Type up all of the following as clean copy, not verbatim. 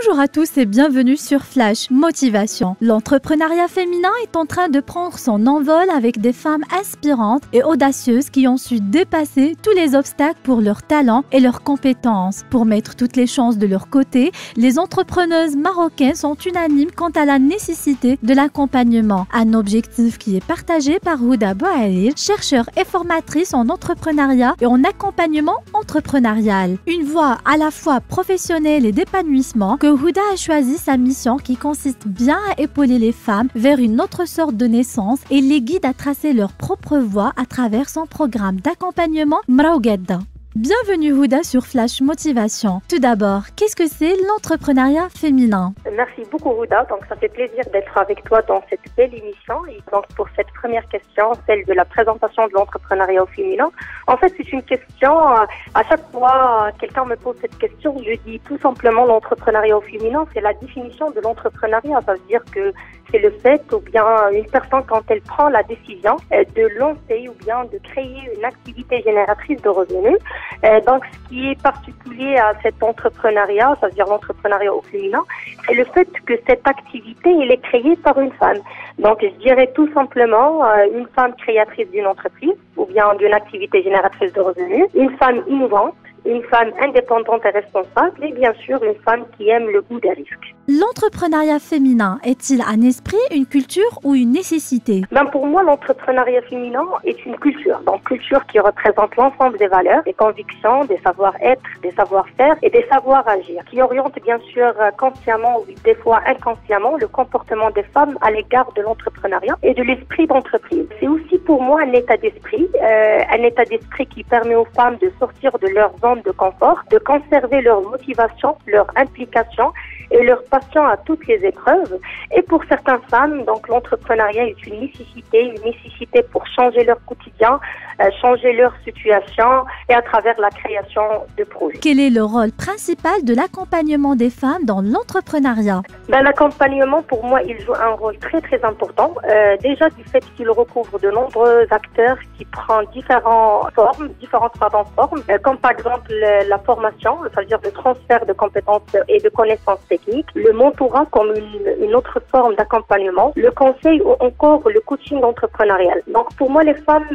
Bonjour à tous et bienvenue sur Flash Motivation. L'entrepreneuriat féminin est en train de prendre son envol avec des femmes inspirantes et audacieuses qui ont su dépasser tous les obstacles pour leur talent et leurs compétences. Pour mettre toutes les chances de leur côté, les entrepreneuses marocaines sont unanimes quant à la nécessité de l'accompagnement. Un objectif qui est partagé par Houda Bouhalil, chercheure et formatrice en entrepreneuriat et en accompagnement entrepreneurial. Une voie à la fois professionnelle et d'épanouissement que Houda a choisi sa mission qui consiste bien à épauler les femmes vers une autre sorte de naissance et les guide à tracer leur propre voie à travers son programme d'accompagnement Mraougadda. Bienvenue Houda sur Flash Motivation. Tout d'abord, qu'est-ce que c'est l'entrepreneuriat féminin? Merci beaucoup Houda, donc ça fait plaisir d'être avec toi dans cette belle émission. Et donc pour cette première question, celle de la présentation de l'entrepreneuriat au féminin, en fait c'est une question, à chaque fois quelqu'un me pose cette question, je dis tout simplement l'entrepreneuriat au féminin, c'est la définition de l'entrepreneuriat. Ça veut dire que c'est le fait ou bien une personne quand elle prend la décision de lancer ou bien de créer une activité génératrice de revenus. Donc, ce qui est particulier à cet entrepreneuriat, ça veut dire l'entrepreneuriat au féminin, c'est le fait que cette activité, elle est créée par une femme. Donc, je dirais tout simplement une femme créatrice d'une entreprise ou bien d'une activité génératrice de revenus, une femme innovante, une femme indépendante et responsable et bien sûr une femme qui aime le goût des risques. L'entrepreneuriat féminin est-il un esprit, une culture ou une nécessité? Pour moi, l'entrepreneuriat féminin est une culture. Donc, culture qui représente l'ensemble des valeurs, des convictions, des savoir-être, des savoir-faire et des savoir-agir, qui oriente bien sûr consciemment ou des fois inconsciemment le comportement des femmes à l'égard de l'entrepreneuriat et de l'esprit d'entreprise. C'est aussi pour moi un état d'esprit qui permet aux femmes de sortir de leur zone de confort, de conserver leur motivation, leur implication et leur passion à toutes les épreuves. Et pour certaines femmes, donc l'entrepreneuriat est une nécessité pour changer leur quotidien, changer leur situation et à travers la création de projets. Quel est le rôle principal de l'accompagnement des femmes dans l'entrepreneuriat? L'accompagnement, pour moi, il joue un rôle très très important. Déjà du fait qu'il recouvre de nombreux acteurs qui prennent différentes formes, comme par exemple la formation, c'est-à-dire le transfert de compétences et de connaissances techniques, le mentorat comme une autre forme d'accompagnement, le conseil ou encore le coaching entrepreneurial. Donc pour moi, les femmes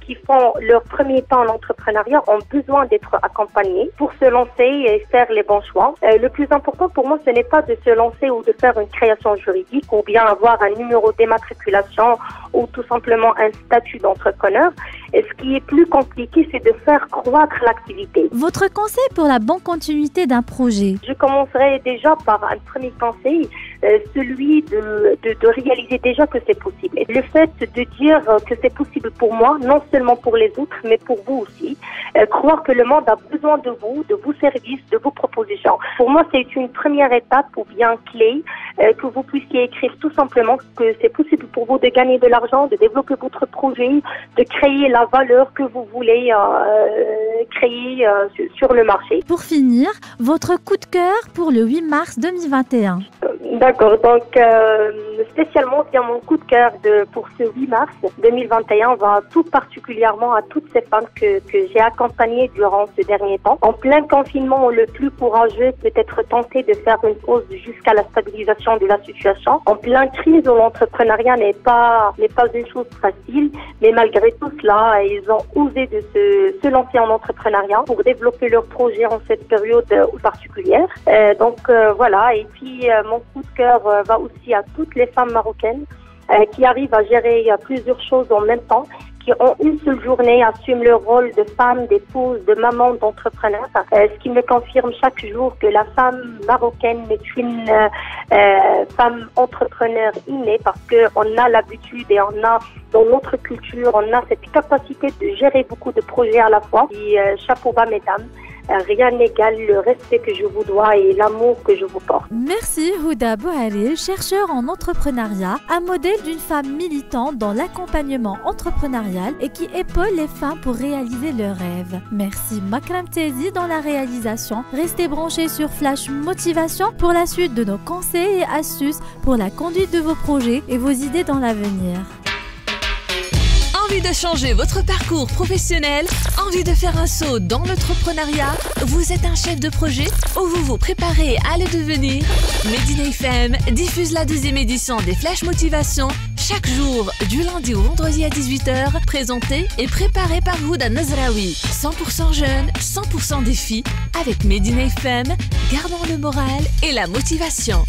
qui font leur premier pas en entrepreneuriat ont besoin d'être accompagnées pour se lancer et faire les bons choix. Le plus important pour moi, ce n'est pas de se lancer ou de faire une création juridique ou bien avoir un numéro d'immatriculation ou tout simplement un statut d'entrepreneur. Et ce qui est plus compliqué, c'est de faire croître l'activité. Votre conseil pour la bonne continuité d'un projet? Je commencerai déjà par un premier conseil, celui de réaliser déjà que c'est possible. Et le fait de dire que c'est possible pour moi, non seulement pour les autres, mais pour vous aussi. Croire que le monde a besoin de vos services, de vos propositions. Pour moi, c'est une première étape ou bien clé que vous puissiez écrire tout simplement que c'est possible pour vous de gagner de l'argent, de développer votre projet, de créer la valeur que vous voulez créer sur le marché. Pour finir, votre coup de cœur pour le 8 mars 2021. D'accord, donc spécialement bien mon coup de cœur pour ce 8 mars 2021 va tout particulièrement à toutes ces femmes que j'ai accompagnées durant ce dernier temps. En plein confinement, le plus courageux peut être tenté de faire une pause jusqu'à la stabilisation de la situation. En plein crise où l'entrepreneuriat n'est pas une chose facile, mais malgré tout cela, ils ont osé de se lancer en entrepreneuriat pour développer leur projet en cette période particulière. Voilà, et puis mon coup de cœur va aussi à toutes les femmes marocaines qui arrivent à gérer plusieurs choses en même temps, qui en une seule journée assument leur rôle de femme, d'épouse, de maman, d'entrepreneur. Ce qui me confirme chaque jour que la femme marocaine est une femme entrepreneur innée parce qu'on a l'habitude et on a dans notre culture, on a cette capacité de gérer beaucoup de projets à la fois. Et chapeau bas mesdames. Rien n'égale le respect que je vous dois et l'amour que je vous porte. Merci Houda Bouhalil, chercheur en entrepreneuriat, un modèle d'une femme militante dans l'accompagnement entrepreneurial et qui épaule les femmes pour réaliser leurs rêves. Merci Makram Tezi dans la réalisation. Restez branchés sur Flash Motivation pour la suite de nos conseils et astuces pour la conduite de vos projets et vos idées dans l'avenir. Envie de changer votre parcours professionnel? Envie de faire un saut dans l'entrepreneuriat? Vous êtes un chef de projet ou vous vous préparez à le devenir? Medina FM diffuse la deuxième édition des Flash Motivation chaque jour du lundi au vendredi à 18h, présenté et préparé par Houda Nazraoui. 100% jeune, 100% défi. Avec Medina FM, gardons le moral et la motivation.